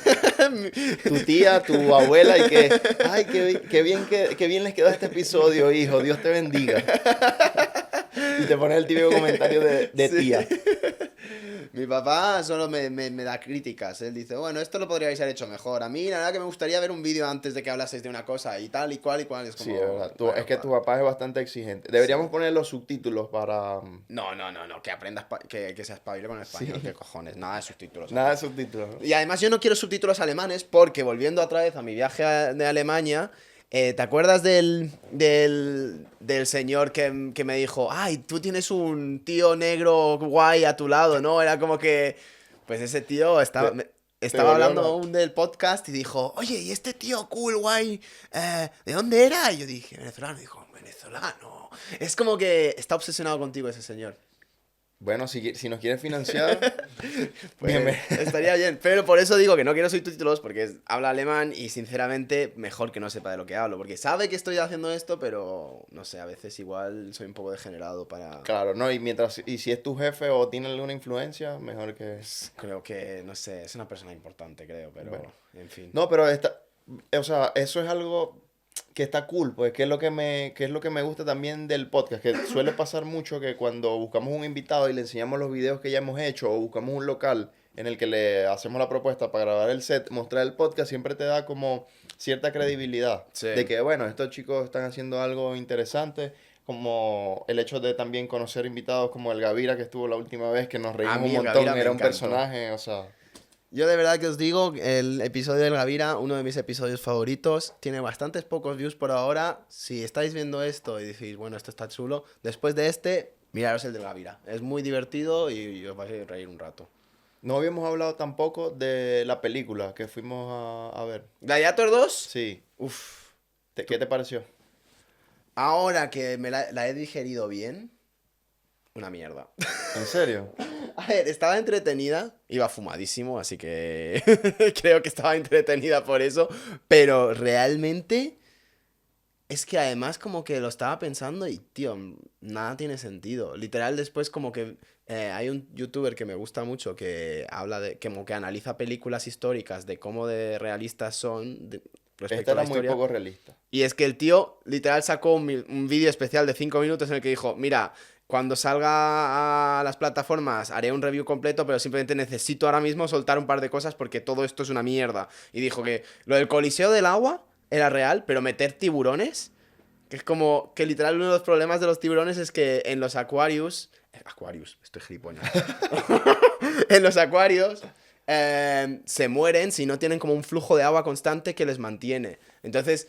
Tu tía, tu abuela y que... Ay, qué bien les quedó este episodio, hijo. Dios te bendiga. Y te pones el típico comentario de Sí. tía. Mi papá solo me da críticas. Él dice, bueno, esto lo podríais haber hecho mejor. A mí, la verdad que me gustaría ver un vídeo antes de que hablaseis de una cosa y tal y cual y cual. Es como, Sí, es verdad. bueno, Es que tu papá es bastante exigente. Deberíamos poner los subtítulos para... No, que aprendas, que se espabile con el español. ¿Qué cojones? Nada de subtítulos. Nada de subtítulos, ¿no? Y además yo no quiero subtítulos alemanes porque, volviendo otra vez a mi viaje de Alemania, ¿te acuerdas del señor que me dijo, ay, tú tienes un tío negro guay a tu lado, ¿no? Era como que, pues ese tío estaba volvió hablando loco. aún del podcast y dijo, oye, ¿y este tío cool, guay, de dónde era? Y yo dije, venezolano. Y dijo, venezolano. Es como que está obsesionado contigo ese señor. Bueno, si nos quieres financiar... Pues, bienvenido. estaría bien, pero por eso digo que no quiero subtítulos porque habla alemán y sinceramente mejor que no sepa de lo que hablo, porque sabe que estoy haciendo esto, pero no sé, a veces igual soy un poco degenerado para... Claro, no, y si es tu jefe o tiene alguna influencia, mejor que... Creo que, no sé, es una persona importante, creo, pero Bueno. en fin. No, pero o sea, eso es algo que está cool, pues, que es lo que me gusta también del podcast, que suele pasar mucho que cuando buscamos un invitado y le enseñamos los videos que ya hemos hecho o buscamos un local en el que le hacemos la propuesta para grabar el set, mostrar el podcast, siempre te da como cierta credibilidad Sí. de que, bueno, estos chicos están haciendo algo interesante, como el hecho de también conocer invitados como el Gavira que estuvo la última vez, que nos reímos mí un el montón, Gavira me era un encantó. personaje, o sea... Yo de verdad que os digo, el episodio del Gavira, uno de mis episodios favoritos, tiene bastantes pocos views por ahora. Si estáis viendo esto y decís, bueno, esto está chulo, después de este, miraros el del Gavira. Es muy divertido y os vais a reír un rato. No habíamos hablado tampoco de la película que fuimos a ver. ¿Gladiator 2? Sí. Uf. ¿Qué te pareció? Ahora que la he digerido bien, una mierda. ¿En serio? A ver, estaba entretenida, iba fumadísimo, así que creo que estaba entretenida por eso, pero realmente es que además como que lo estaba pensando y, tío, nada tiene sentido. Literal, después como que hay un youtuber que me gusta mucho que habla de, como que analiza películas históricas de cómo de realistas son respecto Este a la era muy historia. poco realista. Y es que el tío literal sacó un vídeo especial de 5 minutos en el que dijo, mira, cuando salga a las plataformas haré un review completo, pero simplemente necesito ahora mismo soltar un par de cosas porque todo esto es una mierda. Y dijo que lo del Coliseo del Agua era real, pero meter tiburones, que es como que literal uno de los problemas de los tiburones es que en los acuarios... estoy gilipollas. En los acuarios... se mueren si no tienen como un flujo de agua constante que les mantiene. Entonces,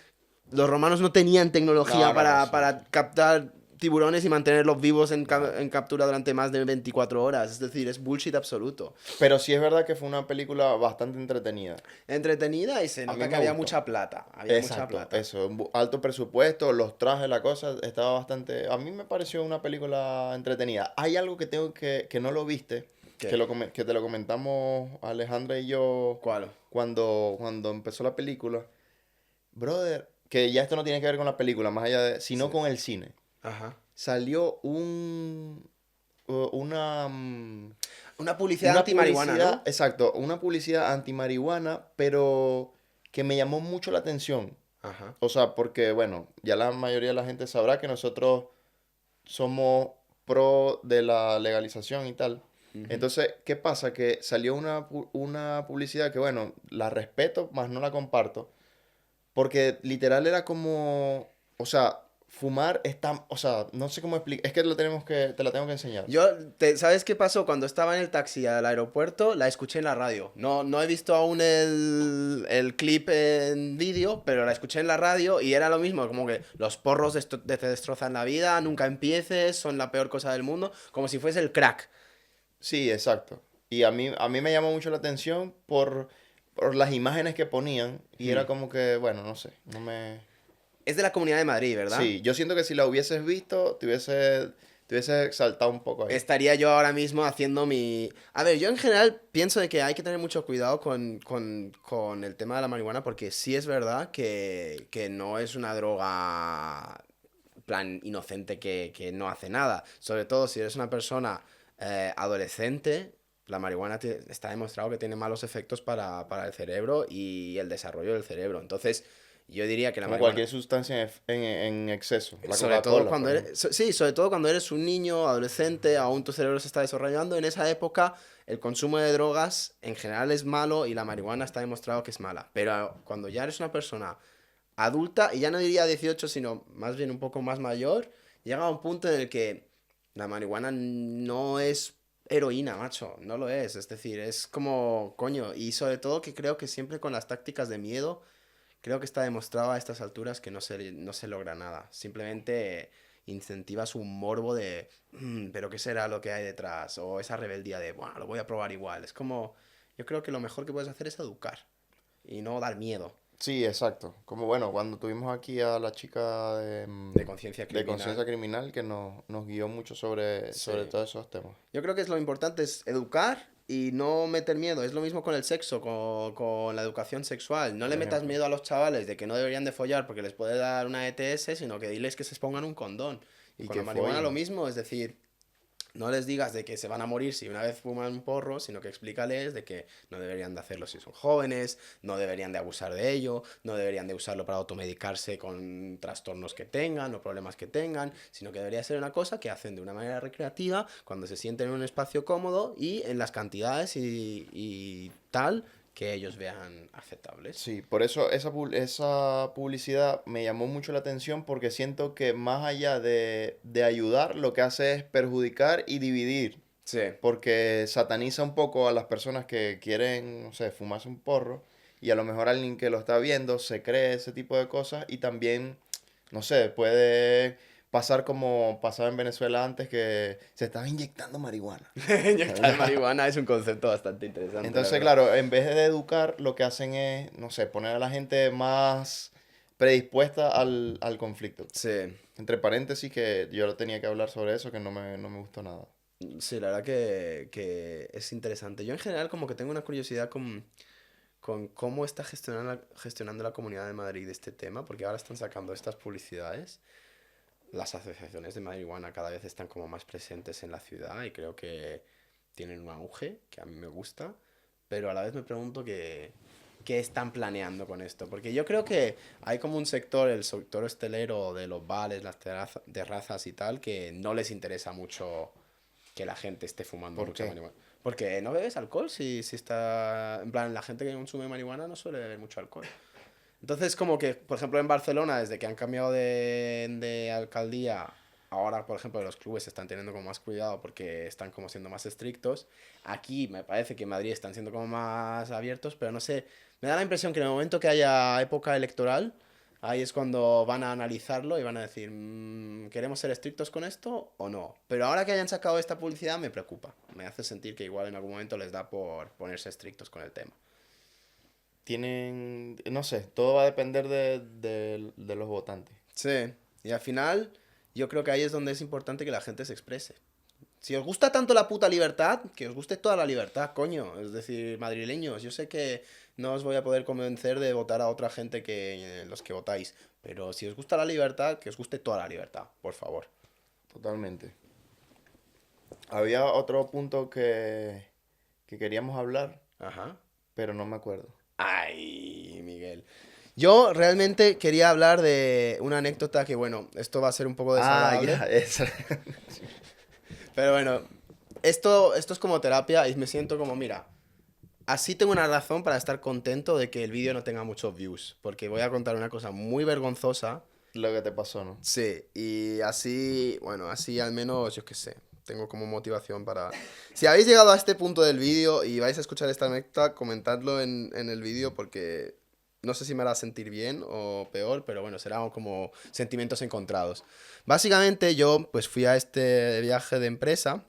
los romanos no tenían tecnología No, sí. para captar tiburones y mantenerlos vivos en captura durante más de 24 horas. Es decir, es bullshit absoluto. Pero sí es verdad que fue una película bastante entretenida. Entretenida y se A mí nota me que había gustó. mucha plata. Había mucha Exacto, plata. eso. Alto presupuesto, los trajes, la cosa, estaba bastante... A mí me pareció una película entretenida. Hay algo que tengo que no lo viste, ¿Qué? que te lo comentamos Alejandra y yo ¿Cuál? cuando empezó la película. Brother, que ya esto no tiene que ver con la película, más allá de... sino Sí. con el cine. Ajá. Salió Una publicidad una anti-marihuana, publicidad, ¿no? exacto, una publicidad anti-marihuana, pero que me llamó mucho la atención. Ajá. O sea, porque, bueno, ya la mayoría de la gente sabrá que nosotros somos pro de la legalización y tal. Ujú. Entonces, ¿qué pasa? Que salió una publicidad que, bueno, la respeto, más no la comparto, porque literal era como, o sea, fumar está, o sea, no sé cómo explicar, es que te la tengo que enseñar. ¿Sabes qué pasó? Cuando estaba en el taxi al aeropuerto, la escuché en la radio. No he visto aún el clip en vídeo, pero la escuché en la radio y era lo mismo, como que los porros te destrozan la vida, nunca empieces, son la peor cosa del mundo, como si fuese el crack. Sí, exacto. Y a mí me llamó mucho la atención por las imágenes que ponían y era como que, bueno, no sé, no me... Es de la Comunidad de Madrid, ¿verdad? Sí, yo siento que si la hubieses visto, te hubiese exaltado un poco ahí. Estaría yo ahora mismo haciendo mi... A ver, yo en general pienso de que hay que tener mucho cuidado con el tema de la marihuana porque sí es verdad que no es una droga plan inocente que no hace nada. Sobre todo si eres una persona adolescente, la marihuana está demostrado que tiene malos efectos para el cerebro y el desarrollo del cerebro. Entonces, yo diría que la Como marihuana... cualquier sustancia en exceso. La Sobre todo Coca-Cola, cuando por eres, ejemplo. sí, sobre todo cuando eres un niño, adolescente, aún tu cerebro se está desarrollando. En esa época, el consumo de drogas en general es malo y la marihuana está demostrado que es mala. Pero cuando ya eres una persona adulta, y ya no diría 18, sino más bien un poco más mayor, llega a un punto en el que la marihuana no es heroína, macho, no lo es. Es decir, es como, coño, y sobre todo que creo que siempre con las tácticas de miedo. Creo que está demostrado a estas alturas que no se logra nada. Simplemente incentivas un morbo de, pero ¿qué será lo que hay detrás? O esa rebeldía de, bueno, lo voy a probar igual. Es como, yo creo que lo mejor que puedes hacer es educar y no dar miedo Sí, exacto. Como bueno, cuando tuvimos aquí a la chica de conciencia de criminal. conciencia criminal que nos guió mucho sobre Sí. todos esos temas. Yo creo que es lo importante es educar y no meter miedo. Es lo mismo con el sexo, con la educación sexual. No le Por metas ejemplo. miedo a los chavales de que no deberían de follar porque les puede dar una ETS, sino que diles que se pongan un condón. Y Y con la que marihuana lo follen. mismo, es decir, no les digas de que se van a morir si una vez fuman un porro, sino que explícales de que no deberían de hacerlo si son jóvenes, no deberían de abusar de ello, no deberían de usarlo para automedicarse con trastornos que tengan o problemas que tengan, sino que debería ser una cosa que hacen de una manera recreativa cuando se sienten en un espacio cómodo y en las cantidades y tal que ellos vean aceptables. Sí, por eso esa publicidad me llamó mucho la atención porque siento que más allá de ayudar, lo que hace es perjudicar y dividir. Sí. Porque sataniza un poco a las personas que quieren, no sé, fumarse un porro y a lo mejor alguien que lo está viendo se cree ese tipo de cosas y también, no sé, puede pasar como pasaba en Venezuela antes que se estaba inyectando marihuana. Inyectar marihuana es un concepto bastante interesante, la Entonces, verdad. claro, en vez de educar, lo que hacen es, no sé, poner a la gente más predispuesta al conflicto. Sí. Entre paréntesis, que yo tenía que hablar sobre eso, que no me gustó nada. Sí, la verdad que es interesante. Yo en general como que tengo una curiosidad con cómo está gestionando la Comunidad de Madrid este tema, porque ahora están sacando estas publicidades. Las asociaciones de marihuana cada vez están como más presentes en la ciudad y creo que tienen un auge que a mí me gusta, pero a la vez me pregunto qué están planeando con esto, porque yo creo que hay como un sector, el sector hostelero de los bares, las terrazas y tal, que no les interesa mucho que la gente esté fumando ¿Por mucha qué? marihuana. Porque no bebes alcohol si está... En plan, la gente que consume marihuana no suele beber mucho alcohol. Entonces, como que, por ejemplo, en Barcelona, desde que han cambiado de alcaldía, ahora, por ejemplo, los clubes están teniendo como más cuidado porque están como siendo más estrictos. Aquí me parece que en Madrid están siendo como más abiertos, pero no sé, me da la impresión que en el momento que haya época electoral, ahí es cuando van a analizarlo y van a decir, ¿queremos ser estrictos con esto o no? Pero ahora que hayan sacado esta publicidad me preocupa. Me hace sentir que igual en algún momento les da por ponerse estrictos con el tema. Tienen, no sé, todo va a depender de los votantes. Sí, y al final yo creo que ahí es donde es importante que la gente se exprese. Si os gusta tanto la puta libertad, que os guste toda la libertad, coño. Es decir, madrileños, yo sé que no os voy a poder convencer de votar a otra gente que los que votáis, pero si os gusta la libertad, que os guste toda la libertad, por favor. Totalmente. Había otro punto que queríamos hablar, Ajá. pero no me acuerdo. Ay, Miguel. Yo realmente quería hablar de una anécdota que, bueno, esto va a ser un poco Ah, desagradable. ya, esa. Pero bueno, esto es como terapia y me siento como, mira, así tengo una razón para estar contento de que el vídeo no tenga muchos views, porque voy a contar una cosa muy vergonzosa. Lo que te pasó, ¿no? Sí, y así, bueno, así al menos, yo qué sé, tengo como motivación para... Si habéis llegado a este punto del vídeo y vais a escuchar esta anécdota, comentadlo en el vídeo porque no sé si me hará sentir bien o peor, pero bueno, serán como sentimientos encontrados. Básicamente yo pues fui a este viaje de empresa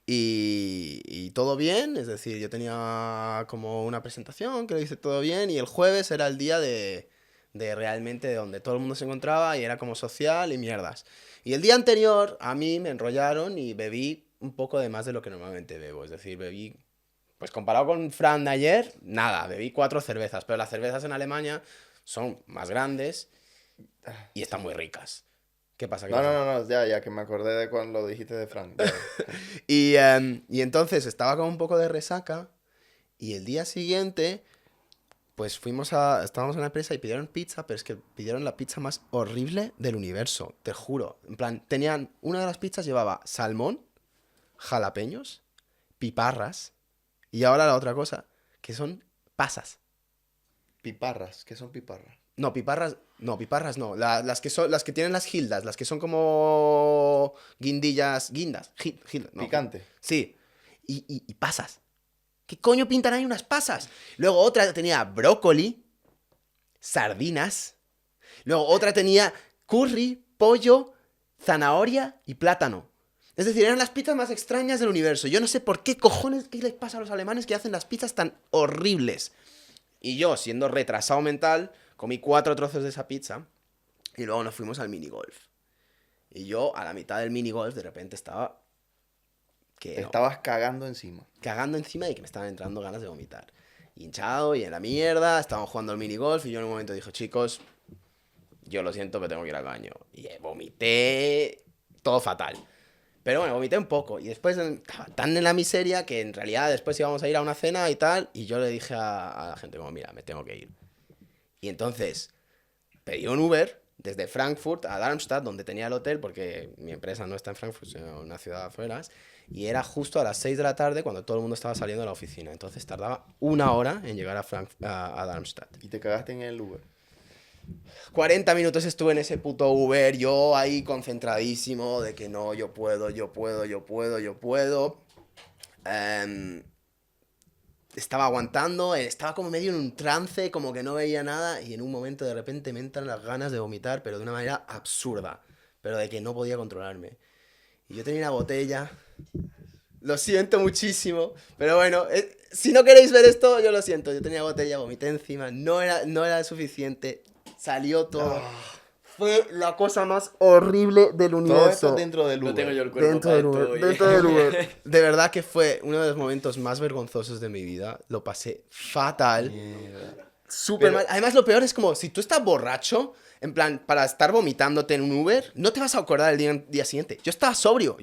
Y todo bien, es decir, yo tenía como una presentación que lo hice todo bien y el jueves era el día de realmente donde todo el mundo se encontraba y era como social y mierdas. Y el día anterior a mí me enrollaron y bebí un poco de más de lo que normalmente bebo, es decir, bebí, pues comparado con Fran de ayer, nada, bebí 4 cervezas, pero las cervezas en Alemania son más grandes y están muy ricas. ¿Qué pasa? ¿Qué No, no, pasa? no, no, ya, que me acordé de cuando lo dijiste de Frank. Ya. Y entonces estaba con un poco de resaca y el día siguiente, pues estábamos en la empresa y pidieron pizza, pero es que pidieron la pizza más horrible del universo, te juro. En plan, una de las pizzas llevaba salmón, jalapeños, piparras y ahora la otra cosa, que son pasas. Piparras, ¿qué son piparras? No, piparras no. Las que tienen las gildas, las que son como guindas. No, Picante. sí. Y pasas. ¿Qué coño pintan ahí unas pasas? Luego otra tenía brócoli, sardinas. Luego otra tenía curry, pollo, zanahoria y plátano. Es decir, eran las pizzas más extrañas del universo. Yo no sé por qué cojones qué les pasa a los alemanes que hacen las pizzas tan horribles. Y yo, siendo retrasado mental, comí 4 trozos de esa pizza y luego nos fuimos al minigolf. Y yo, a la mitad del minigolf, de repente estaba Te estabas cagando encima. cagando encima y que me estaban entrando ganas de vomitar. Hinchado y en la mierda, estábamos jugando al minigolf y yo en un momento dije, chicos, yo lo siento, pero tengo que ir al baño. Y vomité todo fatal. Pero bueno, vomité un poco. Y después estaba tan en la miseria que en realidad después íbamos a ir a una cena y tal. Y yo le dije a la gente como, mira, me tengo que ir. Y entonces pedí un Uber desde Frankfurt a Darmstadt, donde tenía el hotel, porque mi empresa no está en Frankfurt, sino en una ciudad afuera. Y era justo a las 6 de la tarde cuando todo el mundo estaba saliendo de la oficina. Entonces tardaba 1 hora en llegar a Darmstadt. Y te cagaste en el Uber. 40 minutos estuve en ese puto Uber, yo ahí concentradísimo de que no, yo puedo. Estaba aguantando, estaba como medio en un trance, como que no veía nada y en un momento de repente me entran las ganas de vomitar, pero de una manera absurda, pero de que no podía controlarme. Y yo tenía una botella, lo siento muchísimo, pero bueno, si no queréis ver esto, yo lo siento, yo tenía botella, vomité encima, no era suficiente, salió todo. Fue la cosa más horrible del Todo universo. esto dentro del No Uber. tengo yo el cuerpo Dentro para del esto Uber, hoy. dentro del Uber. De verdad que fue uno de los momentos más vergonzosos de mi vida. Lo pasé fatal. Mierda. Súper Pero- mal. Además, lo peor es como si tú estás borracho, en plan, para estar vomitándote en un Uber, no te vas a acordar el día siguiente. Yo estaba sobrio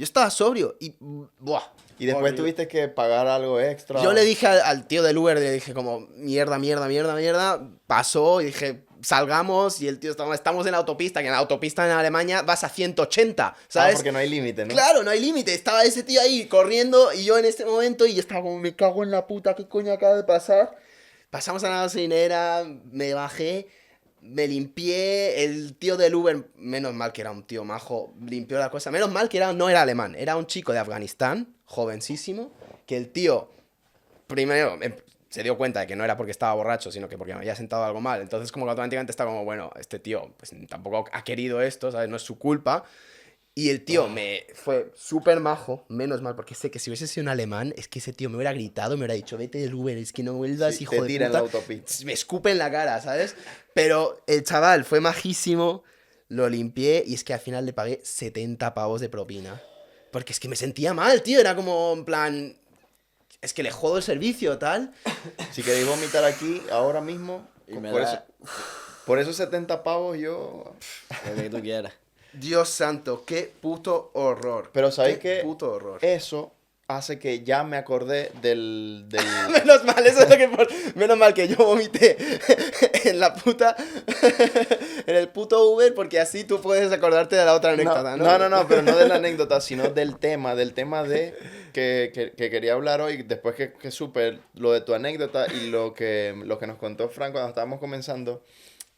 y... Buah. Y después horrible. tuviste que pagar algo extra. Yo le dije al tío del Uber, le dije como, mierda. Pasó y dije, salgamos. Y el tío, estamos en la autopista, que en la autopista en Alemania vas a 180, ¿sabes? Porque no hay límite, ¿no? Claro, no hay límite. Estaba ese tío ahí corriendo y yo en este momento y estaba como, me cago en la puta, ¿qué coño acaba de pasar? Pasamos a la gasolinera, me bajé, me limpié, el tío del Uber, menos mal que era un tío majo, limpió la cosa. Menos mal que no era alemán, era un chico de Afganistán, jovencísimo, que el tío primero se dio cuenta de que no era porque estaba borracho, sino que porque me había sentado algo mal. Entonces como que automáticamente está como, bueno, este tío pues tampoco ha querido esto, ¿sabes? No es su culpa. Y el tío me fue súper majo, menos mal, porque sé que si hubiese sido un alemán, es que ese tío me hubiera gritado, me hubiera dicho, vete del Uber, es que no vuelvas, Sí, hijo te de tira en puta. la autopista. Me escupe en la cara, ¿sabes? Pero el chaval fue majísimo, lo limpié y es que al final le pagué 70 pavos de propina. Porque es que me sentía mal, tío, era como, en plan, es que le jodo el servicio, tal. Si queréis vomitar aquí, ahora mismo, Y me por, da- por esos 70 pavos yo... Lo que tú quieras. Dios santo, qué puto horror. Pero ¿sabéis qué qué? puto horror. Eso hace que ya me acordé del... Menos mal, eso es lo que menos mal que yo vomité en la puta en el puto Uber porque así tú puedes acordarte de la otra anécdota, ¿no? No, pero no de la anécdota, sino del tema de que quería hablar hoy, después que supe lo de tu anécdota y lo que nos contó Frank cuando estábamos comenzando.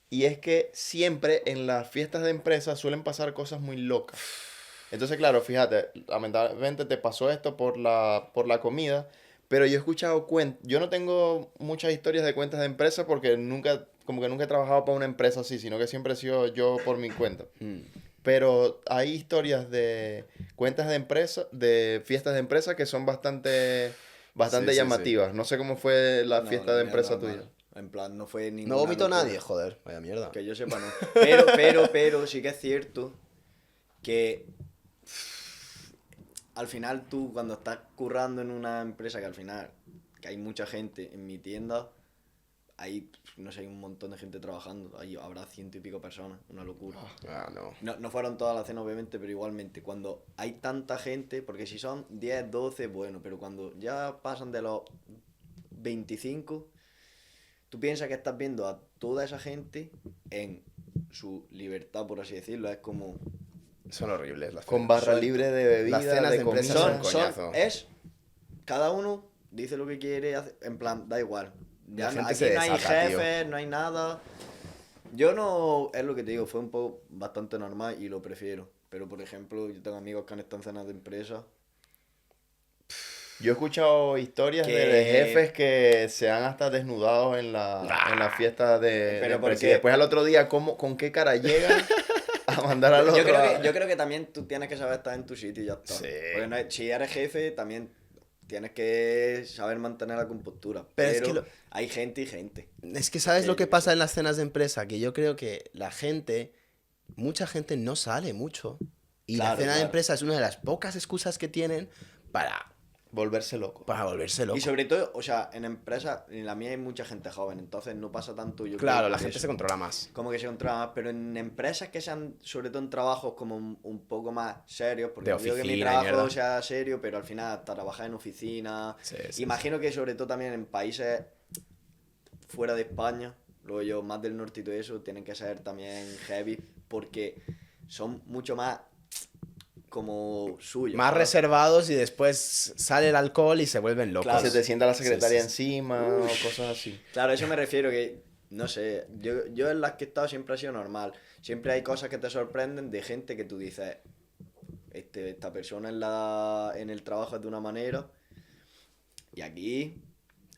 Y es que siempre en las fiestas de empresa suelen pasar cosas muy locas. Entonces, claro, fíjate, lamentablemente te pasó esto por la comida, pero yo he escuchado cuentas, yo no tengo muchas historias de cuentas de empresa porque nunca he trabajado para una empresa así, sino que siempre he sido yo por mi cuenta. Mm. pero hay historias de cuentas de empresa, de fiestas de empresa que son bastante Sí, sí, sí. llamativas. No sé cómo fue la No, fiesta la de mía empresa normal. tuya. En plan, no fue No ninguna vomitó locura. nadie, joder, vaya mierda. Que yo sepa, no. Pero sí que es cierto que al final tú cuando estás currando en una empresa que al final, que hay mucha gente en mi tienda, hay, no sé, hay un montón de gente trabajando, ahí habrá 100 y pico personas, una locura. Ah, no. No fueron todas las cenas, obviamente, pero igualmente, cuando hay tanta gente, porque si son 10 12 bueno, pero cuando ya pasan de los 25 tú piensas que estás viendo a toda esa gente en su libertad, por así decirlo, es como... Son horribles las Con cenas. barra Son- libre de bebida, las cenas de de empresa comida. son coñazo. cada uno dice lo que quiere, en plan, da igual. La gente Aquí se no hay desata, tío. jefes, no hay nada. Yo no, es lo que te digo, fue un poco bastante normal y lo prefiero. Pero por ejemplo, yo tengo amigos que han estado en cenas de empresa. Yo he escuchado historias Que- de jefes que se han hasta desnudados en la fiesta de Pero empresa. porque- Y después al otro día, ¿con qué cara llegan a mandar al otro? Yo creo que también tú tienes que saber estar en tu sitio y ya está. Sí. Porque si eres jefe, también tienes que saber mantener la compostura. Pero Pero, es que hay gente y gente. Es que ¿sabes Que lo que yo qué pasa sé. en las cenas de empresa? Que yo creo que mucha gente no sale mucho. Y la Claro, cena de claro. empresa es una de las pocas excusas que tienen para, Volverse loco. para volverse loco. Y sobre todo, o sea, en empresas, en la mía hay mucha gente joven, entonces no pasa tanto. Yo Claro, creo, la por gente eso. se controla más. Como que se controla más, pero en empresas que sean, sobre todo en trabajos como un poco más serios, porque De no digo que mi oficina y trabajo mierda. sea serio, pero al final hasta trabajar en oficina. Sí, sí, Imagino que sobre todo también en países fuera de España, luego yo más del norte y todo eso, tienen que ser también heavy, porque son mucho más como suyos. Más ¿sabes? reservados y después sale el alcohol y se vuelven locos. Claro. Se te sienta la secretaria Sí, sí, sí. encima o cosas así. Claro, a eso me refiero que, no sé, yo en las que he estado siempre ha sido normal. Siempre hay cosas que te sorprenden de gente que tú dices, esta persona en el trabajo es de una manera y aquí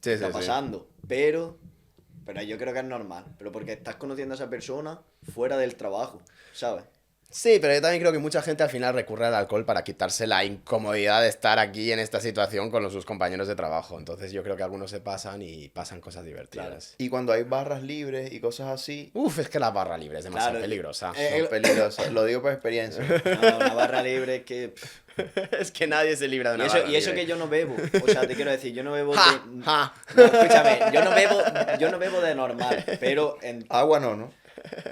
Sí, está sí, sí. pasando. Pero yo creo que es normal. Pero porque estás conociendo a esa persona fuera del trabajo, ¿sabes? Sí, pero yo también creo que mucha gente al final recurre al alcohol para quitarse la incomodidad de estar aquí en esta situación con sus compañeros de trabajo. Entonces yo creo que algunos se pasan y pasan cosas divertidas. Y cuando hay barras libres y cosas así, Uf, es que la barra libre es demasiado Claro, peligrosa. son peligrosas. Lo digo por experiencia. No, una barra libre que... Es que nadie se libra de Y una eso, barra y eso libre. que yo no bebo. O sea, te quiero decir, yo no bebo Ja, de... ja. No, escúchame, yo no bebo de normal, pero Agua no.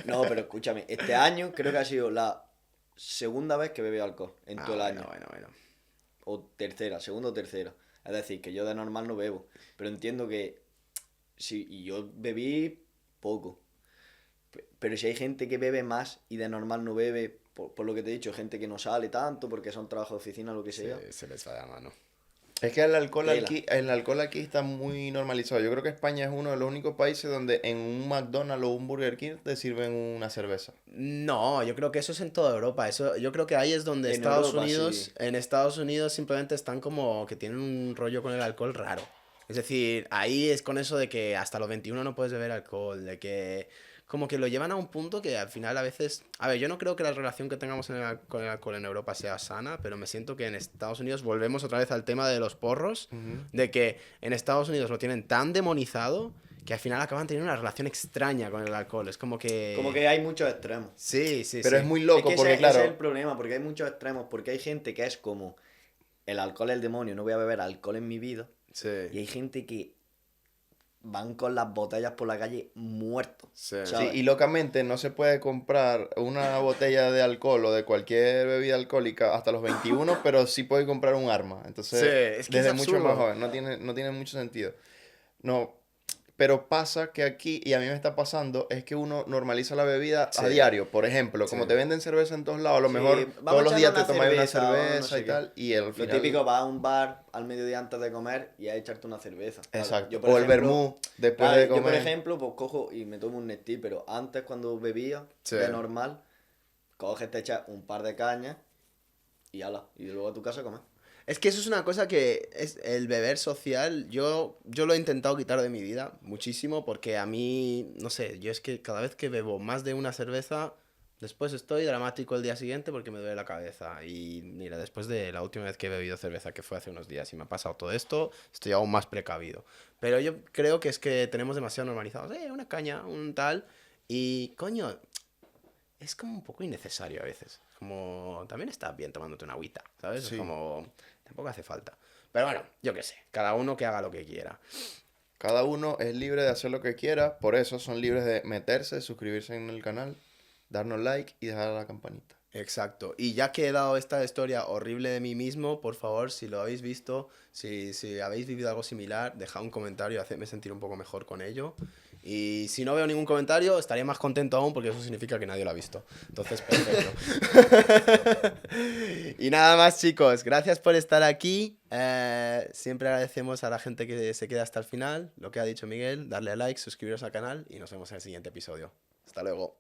No, pero escúchame, este año creo que ha sido la segunda vez que bebí alcohol en todo el año. Bueno. O tercera, segunda o tercera. Es decir, que yo de normal no bebo. Pero entiendo que sí, y yo bebí poco. Pero si hay gente que bebe más y de normal no bebe, por lo que te he dicho, gente que no sale tanto porque son trabajos de oficina o lo que sea. Se les va de la mano. Es que Tela. el alcohol aquí está muy normalizado. Yo creo que España es uno de los únicos países donde en un McDonald's o un Burger King te sirven una cerveza. No, yo creo que eso es en toda Europa. Yo creo que ahí es donde En Estados Europa, Unidos, sí. en Estados Unidos simplemente están como que tienen un rollo con el alcohol raro. Es decir, ahí es con eso de que hasta los 21 no puedes beber alcohol, de que como que lo llevan a un punto que al final a veces... A ver, yo no creo que la relación que tengamos con el alcohol en Europa sea sana, pero me siento que en Estados Unidos volvemos otra vez al tema de los porros, de que en Estados Unidos lo tienen tan demonizado que al final acaban teniendo una relación extraña con el alcohol. Es como que... Como que hay muchos extremos. Sí, sí, Pero sí. es muy loco Es que porque, ese claro, es el problema, porque hay muchos extremos, porque hay gente que es como el alcohol es el demonio, no voy a beber alcohol en mi vida. Sí. Y hay gente que van con las botellas por la calle muertos. Sí. ¿sabes? sí, y locamente no se puede comprar una botella de alcohol o de cualquier bebida alcohólica hasta los 21, pero sí puede comprar un arma. Entonces, Sí, es que desde es mucho absurdo. más joven, no tiene mucho sentido. No, pero pasa que aquí, y a mí me está pasando, es que uno normaliza la bebida a Sí. diario. Por ejemplo, como Sí. te venden cerveza en todos lados, a lo Sí, mejor vamos todos los echando días te una tomas una cerveza, vamos, no cerveza sé y qué. tal, y al Lo final... típico, vas a un bar al mediodía antes de comer y a echarte una cerveza. ¿sabes? Exacto. Yo, por O el ejemplo, vermú después claro, de comer. Yo, por ejemplo, pues cojo y me tomo un Nestí, pero antes cuando bebía, Sí. de normal, coges, te echas un par de cañas y ala, y luego a tu casa a comer. Es que eso es una cosa que es el beber social. Yo lo he intentado quitar de mi vida muchísimo porque a mí, no sé, yo es que cada vez que bebo más de una cerveza Después estoy dramático el día siguiente porque me duele la cabeza. Y mira, después de la última vez que he bebido cerveza, que fue hace unos días, y me ha pasado todo esto, estoy aún más precavido. Pero yo creo que es que tenemos demasiado normalizados. Una caña, un tal. Y, coño, es como un poco innecesario a veces. Como, también estás bien tomándote una agüita, ¿sabes? Es Sí. como, tampoco hace falta. Pero bueno, yo qué sé, cada uno que haga lo que quiera. Cada uno es libre de hacer lo que quiera, por eso son libres de meterse, suscribirse en el canal, darnos like y dejar la campanita. Exacto. Y ya que he dado esta historia horrible de mí mismo, por favor, si lo habéis visto, si habéis vivido algo similar, dejad un comentario, hacedme sentir un poco mejor con ello. Y si no veo ningún comentario, estaré más contento aún porque eso significa que nadie lo ha visto. Entonces, perfecto. Y nada más, chicos. Gracias por estar aquí. Siempre agradecemos a la gente que se queda hasta el final. Lo que ha dicho Miguel, darle a like, suscribiros al canal y nos vemos en el siguiente episodio. Hasta luego.